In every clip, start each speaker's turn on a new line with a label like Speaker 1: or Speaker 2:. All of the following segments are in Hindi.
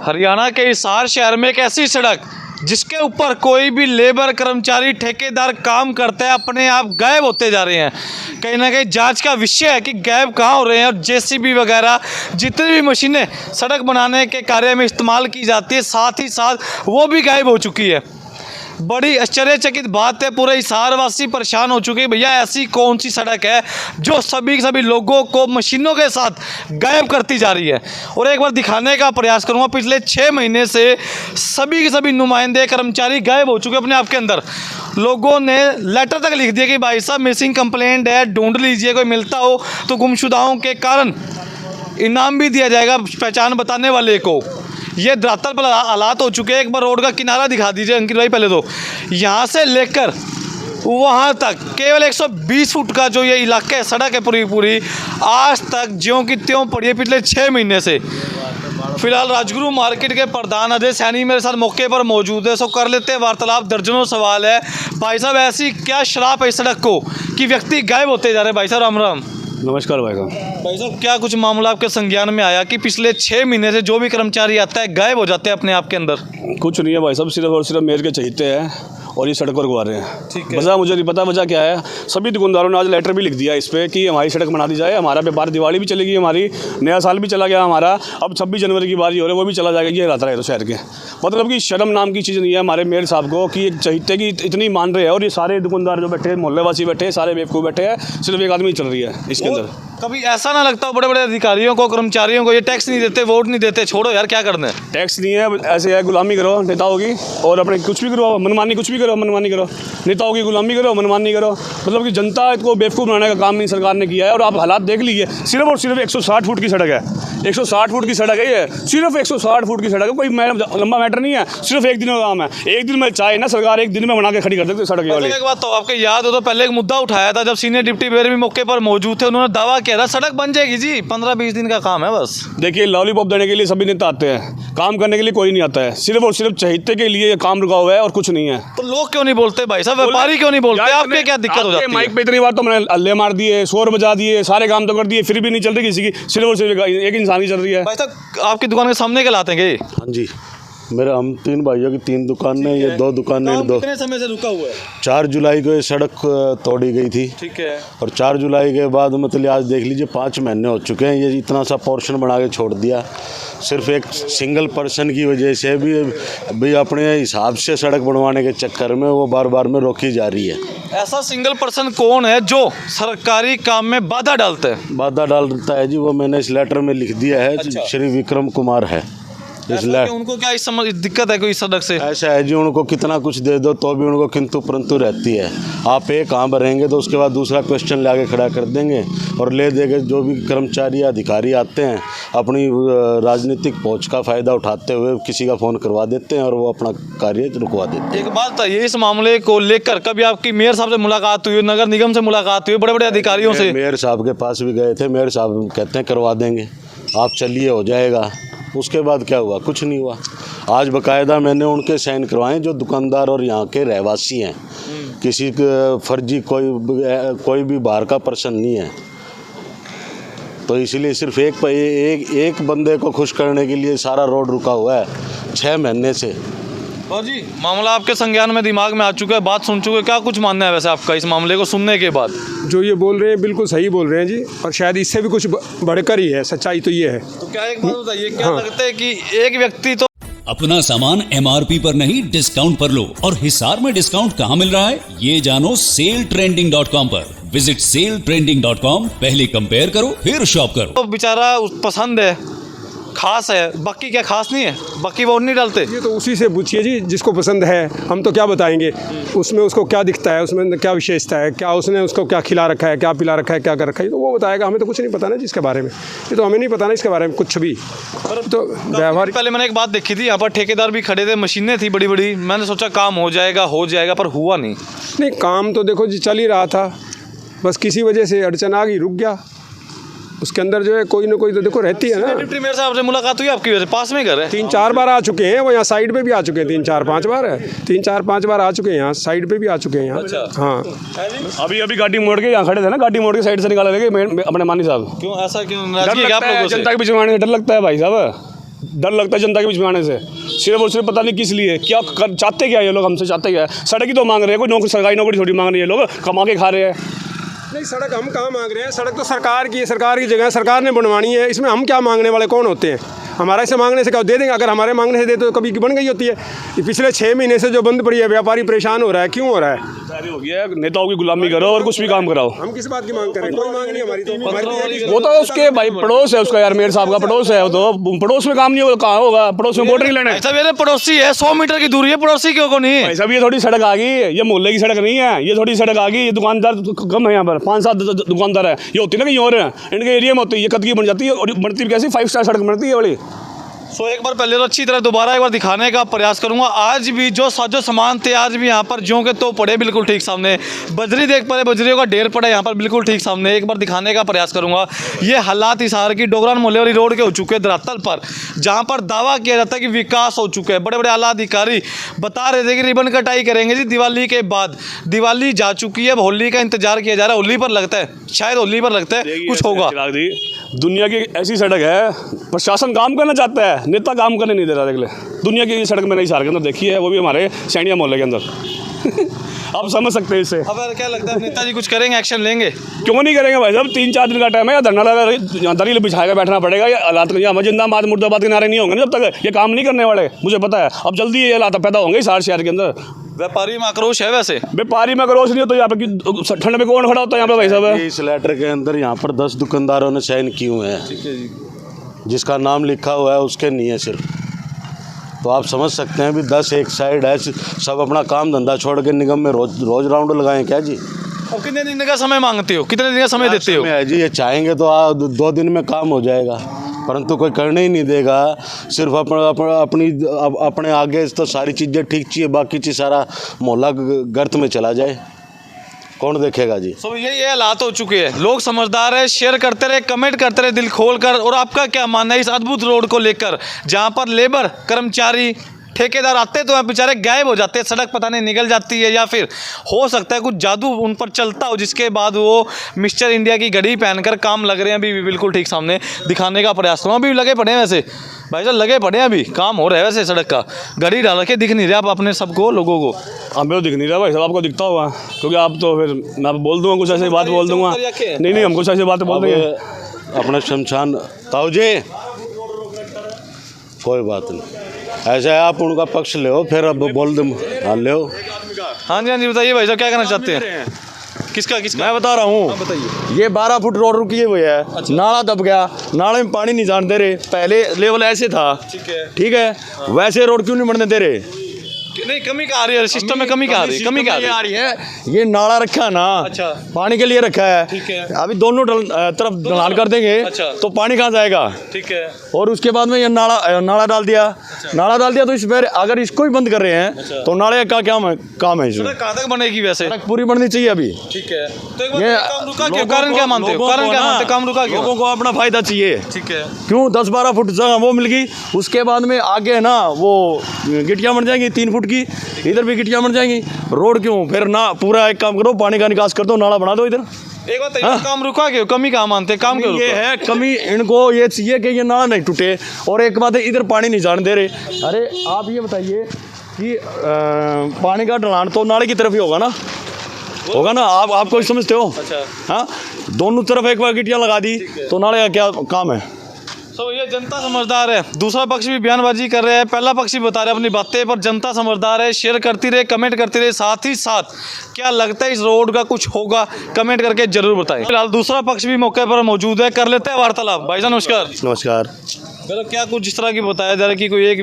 Speaker 1: हरियाणा के हिसार शहर में एक ऐसी सड़क जिसके ऊपर कोई भी लेबर, कर्मचारी, ठेकेदार काम करते हैं अपने आप गायब होते जा रहे हैं। कहीं ना कहीं जांच का विषय है कि गायब कहाँ हो रहे हैं। और जेसीबी वगैरह जितनी भी मशीनें सड़क बनाने के कार्य में इस्तेमाल की जाती है, साथ ही साथ वो भी गायब हो चुकी है। बड़ी आश्चर्यचकित बात है, पूरे हिसार वासी परेशान हो चुके हैं। भैया ऐसी कौन सी सड़क है जो सभी लोगों को मशीनों के साथ गायब करती जा रही है। और एक बार दिखाने का प्रयास करूंगा, पिछले 6 महीने से सभी नुमाइंदे, कर्मचारी गायब हो चुके हैं अपने आप के अंदर। लोगों ने लेटर तक लिख दिया कि भाई साहब मिसिंग कंप्लेंट है, ढूंढ लीजिए, कोई मिलता हो तो गुमशुदाओं के कारण इनाम भी दिया जाएगा पहचान बताने वाले को। ये धरातल पर हालात हो चुके हैं। एक बार रोड का किनारा दिखा दीजिए अंकित भाई। पहले तो यहाँ से लेकर वहाँ तक केवल 120 फुट का जो ये इलाका है, सड़क है पूरी आज तक ज्यों की त्यों पड़ी है पिछले 6 महीने से। फिलहाल राजगुरु मार्केट के प्रधान अजय सैनी मेरे साथ मौके पर मौजूद है। सो कर लेते हैं वार्तालाप। दर्जनों सवाल है। भाई साहब ऐसी क्या शराब है इस सड़क को कि व्यक्ति गायब होते जा रहे हैं? भाई साहब राम राम।
Speaker 2: नमस्कार भाई साहब।
Speaker 1: भाई साहब क्या कुछ मामला आपके संज्ञान में आया कि पिछले 6 महीने से जो भी कर्मचारी आता है गायब हो जाते हैं अपने आप के अंदर?
Speaker 2: कुछ नहीं है भाई साहब, सिर्फ और सिर्फ मेयर के चहीते हैं और ये सड़क पर गुआ रहे हैं।
Speaker 1: ठीक है।
Speaker 2: वजह मुझे नहीं पता वजह क्या है। सभी दुकानदारों ने आज लेटर भी लिख दिया इस पर कि हमारी सड़क बना दी जाए। हमारा व्यापार, दिवाली भी चलेगी, हमारी नया साल भी चला गया हमारा, अब 26 जनवरी की बारी हो रही है, वो भी चला जाएगा। ये रहता रहे तो शहर के मतलब कि शर्म नाम की चीज़ नहीं है हमारे मेयर साहब को कि एक चहीते की इतनी मान रहे हैं। और ये सारे दुकानदार जो बैठे हैं, मोहल्लेवासी बैठे हैं, सारे बेवकूफ़ बैठे हैं, सिर्फ एक आदमी चल रही है इसके अंदर।
Speaker 1: कभी ऐसा ना लगता हो बड़े बड़े अधिकारियों को, कर्मचारियों को, ये टैक्स नहीं देते, वोट नहीं देते, छोड़ो यार क्या करना है?
Speaker 2: टैक्स नहीं है, ऐसे है गुलामी करो नेताओं की और अपने कुछ भी करो, मनमानी कुछ भी करो, मनमानी करो, नेताओं की गुलामी करो, मनमानी करो। मतलब कि जनता को बेवकूफ़ बनाने का काम नहीं सरकार ने किया है। और आप हालात देख लीजिए, सिर्फ और सिर्फ 160 फुट की सड़क है, 160 फुट की सड़क है ये, सिर्फ 160 फुट की सड़क है। कोई लंबा मैटर नहीं है, सिर्फ एक दिन का काम है। एक दिन में चाहे ना सरकार एक दिन में बना के खड़ी कर सकती है सड़क वाली।
Speaker 1: एक बात तो आपको याद हो तो पहले एक मुद्दा उठाया था जब सीनियर डिप्टी मेयर भी मौके पर मौजूद थे, उन्होंने दावा किया था सड़क बन जाएगी जी, 15-20 दिन का काम है बस।
Speaker 2: देखिए लॉलीपॉप देने के लिए सभी नेता आते हैं, काम करने के लिए कोई नहीं आता है। सिर्फ और सिर्फ चहीते के लिए काम रुका हुआ है और कुछ नहीं है।
Speaker 1: तो लोग क्यों नहीं बोलते भाई साहब, व्यापारी क्यों नहीं बोलते? आपके क्या दिक्कत हो जाती है?
Speaker 2: माइक पे इतनी बार तो मैंने अल्ले मार दिए, शोर बजा दिए, सारे काम तो कर दिए, फिर भी नहीं चल रही किसी की, सिर्फ और सिर्फ एक इंसान की चल रही है।
Speaker 1: भाई साहब आपकी दुकान के सामने के लाते हैं?
Speaker 3: हाँ जी, मेरा हम 3 भाइयों की 3 दुकानें, ये 2 दुकानें,
Speaker 1: कितने समय से रुका हुआ है?
Speaker 3: 4 जुलाई को ये सड़क तोड़ी गई थी।
Speaker 1: ठीक है। और
Speaker 3: 4 जुलाई के बाद मतलब आज देख लीजिए 5 महीने हो चुके हैं, ये इतना सा पोर्शन बना के छोड़ दिया। सिर्फ एक सिंगल पर्सन की वजह से भी अपने हिसाब से सड़क बनवाने के चक्कर में वो बार में रोकी जा रही है।
Speaker 1: ऐसा सिंगल पर्सन कौन है जो सरकारी काम में बाधा डालता है?
Speaker 3: बाधा डालता है जी, वो मैंने इस लेटर में लिख दिया है।
Speaker 1: अच्छा।
Speaker 3: श्री विक्रम कुमार है।
Speaker 1: उनको क्या इस समझ दिक्कत है कोई सड़क से?
Speaker 3: ऐसा है जी, उनको कितना कुछ दे दो तो भी उनको किंतु परंतु रहती है। आप एक काम भरेंगे तो उसके बाद दूसरा क्वेश्चन ले आके खड़ा कर देंगे और ले देंगे। जो भी कर्मचारी अधिकारी आते हैं अपनी राजनीतिक पहुंच का फ़ायदा उठाते हुए किसी का फ़ोन करवा देते हैं और वो अपना कार्य रुकवा देते हैं।
Speaker 1: एक बात बताइए, इस मामले को लेकर कभी आपकी मेयर साहब से मुलाकात हुई, नगर निगम से मुलाकात हुई, बड़े अधिकारियों से?
Speaker 3: मेयर साहब के पास भी गए थे। मेयर साहब कहते हैं करवा देंगे, आप चलिए हो जाएगा। उसके बाद क्या हुआ? कुछ नहीं हुआ। आज बाकायदा मैंने उनके साइन करवाए जो दुकानदार और यहाँ के रहवासी हैं। किसी फर्जी कोई भी बाहर का पर्सन नहीं है। तो इसलिए सिर्फ एक बंदे को खुश करने के लिए सारा रोड रुका हुआ है 6 महीने से।
Speaker 1: और जी मामला आपके संज्ञान में, दिमाग में आ चुका है, बात सुन चुके हैं, क्या कुछ मानना है वैसे आपका इस मामले को सुनने के बाद?
Speaker 4: जो ये बोल रहे हैं बिल्कुल सही बोल रहे हैं जी, और शायद इससे भी कुछ बढ़कर ही है। सच्चाई तो ये है।
Speaker 1: तो क्या एक बात बताइए, क्या लगता है कि एक व्यक्ति तो
Speaker 5: अपना सामान MRP पर नहीं डिस्काउंट पर लो। और हिसार में डिस्काउंट कहाँ मिल रहा है ये जानो SaleTrending.com पर। विजिट SaleTrending.com, पहले कंपेयर करो फिर शॉप करो।
Speaker 1: तो बेचारा पसंद है, खास है, बाकी क्या खास नहीं है? बाकी वोट नहीं डालते?
Speaker 4: ये तो उसी से पूछिए जी जिसको पसंद है। हम तो क्या बताएंगे उसमें, उसको क्या दिखता है, उसमें क्या विशेषता है, क्या उसने उसको क्या खिला रखा है, क्या पिला रखा है, क्या कर रखा है, तो वो बताएगा। हमें तो कुछ नहीं पता ना जिसके बारे में। ये तो हमें नहीं पता ना इसके बारे में कुछ भी। तो व्यवहार
Speaker 1: पहले मैंने एक बात देखी थी, यहाँ पर ठेकेदार भी खड़े थे, मशीनें थी बड़ी, मैंने सोचा काम हो जाएगा पर हुआ नहीं।
Speaker 4: काम तो देखो जी चल ही रहा था, बस किसी वजह से अड़चन आ गई, रुक गया। उसके अंदर जो है कोई ना कोई तो देखो रहती है ना।
Speaker 1: डिप्टी मेयर साहब से मुलाकात हुई आपकी? वजह पास में घर है,
Speaker 4: 3-4 बार आ चुके हैं वो, यहाँ साइड पे भी आ चुके हैं 3-4-5 बार है, 3-4-5 बार आ चुके हैं यहाँ साइड पे भी आ चुके हैं यहाँ।
Speaker 1: अच्छा।
Speaker 4: हाँ
Speaker 2: अभी गाड़ी मोड़ के यहाँ खड़े थे ना, गाड़ी मोड़ के साइड से निकाला लगे अपने मानी साहब।
Speaker 1: क्यों ऐसा क्यों?
Speaker 2: जनता के बीच में डर लगता है भाई साहब। डर लगता है जनता के बीच में आने से, सिर्फ और सिर्फ पता नहीं किस लिए, क्या चाहते क्या ये लोग हमसे, चाहते क्या है। सड़क ही तो मांग रहे हैं, कोई नौकरी सरकारी नौकरी थोड़ी मांग रही है, लोग कमा के खा रहे हैं।
Speaker 4: नहीं, सड़क हम कहाँ मांग रहे हैं, सड़क तो सरकार की है, सरकार की जगह है, सरकार ने बनवानी है। इसमें हम क्या मांगने वाले कौन होते हैं? हमारे से मांगने से क्या दे देंगे? अगर हमारे मांगने से दे तो कभी की बन गई होती है। ये पिछले 6 महीने से जो बंद पड़ी है, व्यापारी परेशान हो रहा है, क्यों हो रहा है?
Speaker 2: जारी हो गया है, नेताओं की गुलामी करो और कुछ भी काम कराओ।
Speaker 4: हम किस बात की मांग करें? कोई मांग नहीं हमारी, तो हमारी
Speaker 2: वो तो उसके भाई पड़ोस है उसका, यार मेयर साहब का पड़ोस है, वो तो पड़ोस में काम नहीं होगा, कहाँ होगा? पड़ोस में वोट नहीं लेने।
Speaker 1: ऐसा मेरे पड़ोसी है, 100 मीटर की दूरी है, पड़ोसी क्यों को नहीं?
Speaker 2: भाई साहब ये थोड़ी सड़क आ गई, ये मोहल्ले की सड़क नहीं है, ये थोड़ी सड़क आ गई। ये दुकानदार कम है यहाँ पर, 5-7 दुकानदार है, ये होती है ना कहीं और है, इनके एरिया में होती है, ये कद की बन जाती है और बनती भी कैसी 5 स्टार सड़क बनती है बड़ी।
Speaker 1: सो एक बार पहले तो अच्छी तरह दोबारा एक बार दिखाने का प्रयास करूंगा। आज भी जो साजो सामान थे आज भी यहाँ पर ज्यों के तो पड़े बिल्कुल ठीक सामने। बजरी देख पा रहे, बजरियों का ढेर पड़ा यहाँ पर बिल्कुल ठीक सामने। एक बार दिखाने का प्रयास करूंगा। ये हालात हिसार की डोगरान मोहल्ले वाली रोड के हो चुके हैं धरातल पर, जहाँ पर दावा किया जाता है कि विकास हो चुका है। बड़े बड़े आला अधिकारी बता रहे थे कि रिबन कटाई करेंगे जी दिवाली के बाद। दिवाली जा चुकी है, अब होली का इंतजार किया जा रहा है। होली पर लगता है, शायद होली पर लगता है कुछ होगा।
Speaker 2: दुनिया की ऐसी सड़क है, प्रशासन काम करना चाहता है, नेता काम करने नहीं दे रहा। देख ले दुनिया की सड़क मैंने हिसार के अंदर देखी है, वो भी हमारे सैनिया मोहल्ले के अंदर। आप समझ सकते हैं इससे।
Speaker 1: अब क्या लगता है नेताजी कुछ करेंगे, एक्शन लेंगे?
Speaker 2: क्यों नहीं करेंगे भाई साहब? 3-4 दिन का टाइम है, या धरना लगा यहाँ दलील बिछाएगा बैठना पड़ेगा, या हालात हम जिंदाबाद मुर्दाबाद के नारे नहीं होंगे जब तक ये काम नहीं करने वाले, मुझे पता है। अब जल्दी ये हालात पैदा होंगे सारे शहर के अंदर।
Speaker 1: व्यापारी में आक्रोश है, वैसे
Speaker 2: व्यापारी में आक्रोश नहीं होता यहाँ पे, ठंड में कौन खड़ा होता है यहाँ पे भाई साहब?
Speaker 3: इस लेटर के अंदर यहाँ पर 10 दुकानदारों ने साइन किए हुए हैं, जिसका नाम लिखा हुआ है उसके नहीं है सिर्फ। तो आप समझ सकते हैं भी 10 एक साइड है, सब अपना काम धंधा छोड़ के निगम में रोज राउंड लगाएं क्या जी?
Speaker 1: अब कितने दिन का समय मांगते हो, कितने दिन का समय देते हो?
Speaker 3: है जी, ये चाहेंगे तो 2 दिन में काम हो जाएगा, परंतु कोई करने ही नहीं देगा। सिर्फ अपने आगे तो सारी चीज़ें ठीक चाहिए, बाकी चीज़ सारा मोहल्ला गर्त में चला जाए, कौन देखेगा जी?
Speaker 1: तो ये हालात हो चुके हैं। लोग समझदार है, शेयर करते रहे, कमेंट करते रहे दिल खोल कर। और आपका क्या मानना है इस अद्भुत रोड को लेकर, जहाँ पर लेबर कर्मचारी ठेकेदार आते तो बेचारे गायब हो जाते हैं, सड़क पता नहीं निकल जाती है, या फिर हो सकता है कुछ जादू उन पर चलता हो जिसके बाद वो मिस्टर इंडिया की घड़ी पहनकर काम लग रहे हैं। अभी बिल्कुल ठीक सामने दिखाने का प्रयास करूँ। अभी लगे पड़े हैं वैसे भाई साहब, लगे पड़े हैं, अभी काम हो रहा है वैसे सड़क का। घड़ी डाल के दिख नहीं रहा आप अपने सबको लोगों को?
Speaker 2: हमें तो दिख नहीं रहा भाई साहब, आपको दिखता होगा क्योंकि आप तो फिर मैं बोल दूंगा कुछ ऐसी बात बोल दूंगा। नहीं हम कुछ ऐसी बात बोल देंगे।
Speaker 3: अपना शमशान ताऊजी, कोई बात नहीं, ऐसा है आप उनका पक्ष ले हो, फिर अब बोल दो। हाँ ले हो।
Speaker 1: हाँ जी बताइए भाई साहब, क्या कहना चाहते हैं? किसका
Speaker 6: मैं बता रहा हूँ, ये 12 फुट रोड रुकी हुई है। अच्छा। नाला दब गया, नाले में पानी नहीं जाने दे रहे। पहले लेवल ऐसे था, ठीक है, वैसे रोड क्यों नहीं बनने दे रहे?
Speaker 1: नहीं, कमी क्या आ रही है सिस्टम में? कमी क्या आ रही है? कमी क्या
Speaker 6: आ रही है? ये नाला रखा है ना,
Speaker 1: अच्छा,
Speaker 6: पानी के लिए रखा है,
Speaker 1: ठीक है।
Speaker 6: अभी दोनों तरफ ढलान कर देंगे, अच्छा, तो पानी कहाँ जाएगा?
Speaker 1: ठीक है।
Speaker 6: और उसके बाद में ये नाला डाल दिया, अच्छा, नाला डाल दिया, तो इस पर अगर इसको ही बंद कर रहे हैं, अच्छा, तो नाले का क्या काम है इसमें?
Speaker 1: कहाँ तक बनेगी वैसे?
Speaker 6: पूरी बननी चाहिए अभी,
Speaker 1: ठीक है। तो एक बार काम रुका क्यों? कारण क्या मानते हो? कारण क्या मानते हो? काम रुका क्यों?
Speaker 6: लोगों को अपना फायदा चाहिए,
Speaker 1: ठीक है।
Speaker 6: क्यों 10-12 फुट जगह वो मिल गई, उसके बाद में आगे है ना वो गिट्टियाँ बन जाएंगी 3 फुट की, इधर भी गिट्टियाँ बन जाएंगी। रोड क्यों? फिर ना पूरा एक काम करो, पानी का निकास कर दो, नाला बना दो इधर।
Speaker 1: एक बात हाँ? काम रुका क्यों? कमी कहाँ मानते हैं? काम क्यों
Speaker 6: ये है कमी, इनको ये चाहिए कि ये नाला नहीं टूटे, और एक बात है इधर पानी नहीं जाने दे रहे। अरे आप ये बताइए कि पानी का ढलान तो नाले की तरफ ही होगा ना, होगा ना? आपको समझते हो?
Speaker 1: अच्छा,
Speaker 6: हाँ, दोनों तरफ एक बार गिट्टियाँ लगा दी तो नाले का क्या काम है?
Speaker 1: तो ये जनता समझदार है, दूसरा पक्ष भी बयानबाजी कर रहे हैं, पहला पक्ष भी बता रहे हैं अपनी बातें, पर जनता समझदार है। शेयर करती रहे, कमेंट करती रहे, साथ ही साथ क्या लगता है इस रोड का कुछ होगा, कमेंट करके जरूर बताएं। फिलहाल दूसरा पक्ष भी मौके पर मौजूद है, कर लेते हैं वार्तालाप। भाई साहब नमस्कार।
Speaker 3: नमस्कार।
Speaker 1: मतलब क्या कुछ जिस तरह की बताया जा रहा है कि कोई एक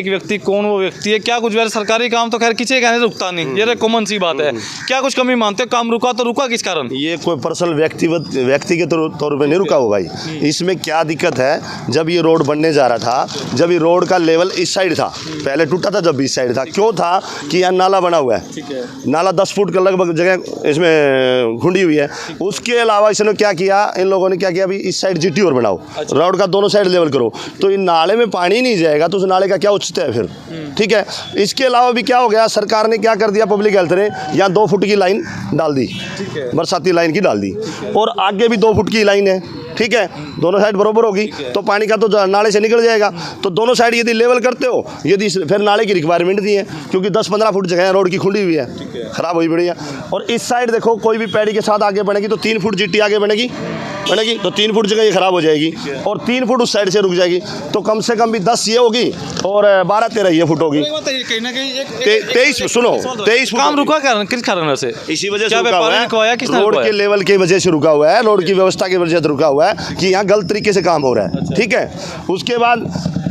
Speaker 1: व्यक्ति कौन वो व्यक्ति है, क्या कुछ वैसे सरकारी काम तो खैर किसी कहने से रुकता नहीं, ये कॉमन सी बात है। क्या कुछ कमी मानते हो? काम रुका तो रुका किस कारण?
Speaker 7: ये कोई पर्सनल व्यक्ति के तौर पे नहीं रुका हो भाई। इसमें क्या दिक्कत है, जब ये रोड बनने जा रहा था, जब ये रोड का लेवल इस साइड था, पहले टूटा था जब इस साइड था, क्यों था कि यहाँ नाला बना हुआ है, नाला 10 फुट का लगभग जगह इसमें घुंडी हुई है। उसके अलावा इसने क्या किया, इन लोगों ने क्या किया, अभी इस साइड GT और बनाओ, रोड का दोनों साइड लेवल करो, तो इन नाले में पानी नहीं जाएगा तो उस नाले का क्या उचित है फिर। ठीक है, इसके अलावा भी क्या हो गया, सरकार ने क्या कर दिया, पब्लिक हेल्थ ने यहाँ 2 फुट की लाइन डाल दी, बरसाती लाइन की डाल दी, और आगे भी 2 फुट की लाइन है। ठीक है, दोनों साइड बराबर होगी तो पानी का तो नाले से निकल जाएगा। तो दोनों साइड यदि लेवल करते हो, यदि फिर नाले की रिक्वायरमेंट दी है, क्योंकि 10-15 फुट जगह रोड की खुली हुई है, ख़राब हुई पड़ी है। और इस साइड देखो, कोई भी पैड़ी के साथ आगे बढ़ेगी तो 3 फुट जीटी आगे बढ़ेगी तो 3 फुट जगह ये ख़राब हो जाएगी, और 3 फुट उस साइड से रुक जाएगी, तो कम से कम भी 10 ये होगी और 12-13 ये फुट होगी।
Speaker 1: कहीं ना कहीं
Speaker 7: 23 सुनो 23 फुट
Speaker 1: काम रुका किस कारण से?
Speaker 7: इसी वजह से
Speaker 1: क्या
Speaker 7: रुका हुआ
Speaker 1: व्यापारी ने रुकवाया,
Speaker 7: है,
Speaker 1: किसने
Speaker 7: रोड
Speaker 1: रुकवाया?
Speaker 7: के लेवल की वजह से रुका हुआ है, रोड की व्यवस्था की वजह से रुका हुआ है कि यहाँ गलत तरीके से काम हो रहा है। ठीक है, उसके बाद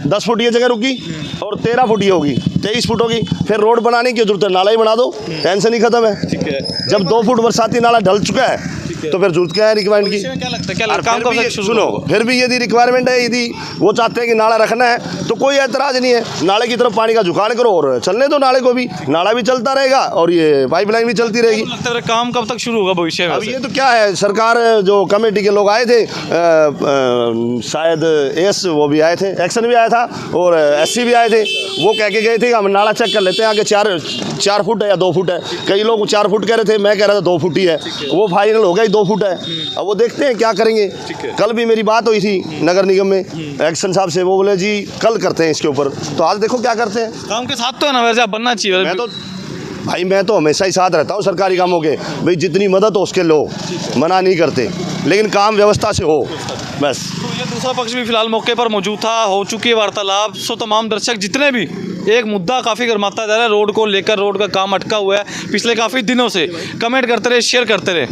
Speaker 7: 10 फुट ये जगह रुकी और 13 फुट ये होगी, 23 फुट होगी। फिर रोड बनाने की जरूरत है, नाला ही बना दो, टेंशन ही खत्म है। जब 2 फुट बरसाती नाला ढल चुका है तो फिर जरूरत क्या है रिक्वायरमेंट की?
Speaker 1: क्या लगता है, क्या
Speaker 7: और
Speaker 1: काम
Speaker 7: फिर
Speaker 1: कब
Speaker 7: भी
Speaker 1: तक
Speaker 7: ये-
Speaker 1: शुरू
Speaker 7: सुनो,
Speaker 1: होगा?
Speaker 7: फिर भी यदि रिक्वायरमेंट है, यदि वो चाहते हैं कि नाला रखना है तो कोई एतराज नहीं है, नाले की तरफ पानी का झुकाड़ करो और चलने दो नाले को भी, नाला भी चलता रहेगा और ये पाइपलाइन भी चलती रहेगी।
Speaker 1: लगता है काम कब तक शुरू होगा भविष्य में?
Speaker 7: अब ये तो क्या है, सरकार जो कमेटी के लोग आए थे, शायद एस वो भी आए थे, एक्शन भी आया था और SC भी आए थे, वो कह के गए थे कि हम नाला चेक कर लेते हैं, आगे 4 फुट है या 2 फुट है। कई लोग 4 फुट कह रहे थे, मैं कह रहा था 2 फुट ही है, वो फाइनल हो गया 2 फुट है। अब वो देखते हैं क्या करेंगे। कल भी मेरी बात हुई थी नगर निगम में एक्शन साहब से, वो बोले जी कल करते हैं इसके ऊपर, तो आज देखो क्या करते हैं।
Speaker 1: काम के साथ तो है ना, वैसे आप बनना चाहिए।
Speaker 7: मैं तो हमेशा ही साथ रहता हूँ सरकारी कामों के, भाई जितनी मदद हो उसके लो, मना नहीं करते, लेकिन काम व्यवस्था से हो बस।
Speaker 1: तो ये दूसरा पक्ष भी फिलहाल मौके पर मौजूद था, हो चुकी है वार्तालाप। सो तमाम दर्शक जितने भी, एक मुद्दा काफ़ी गर्माता जा रहा है रोड को लेकर, रोड का काम अटका हुआ है पिछले काफ़ी दिनों से। कमेंट करते रहे, शेयर करते रहे।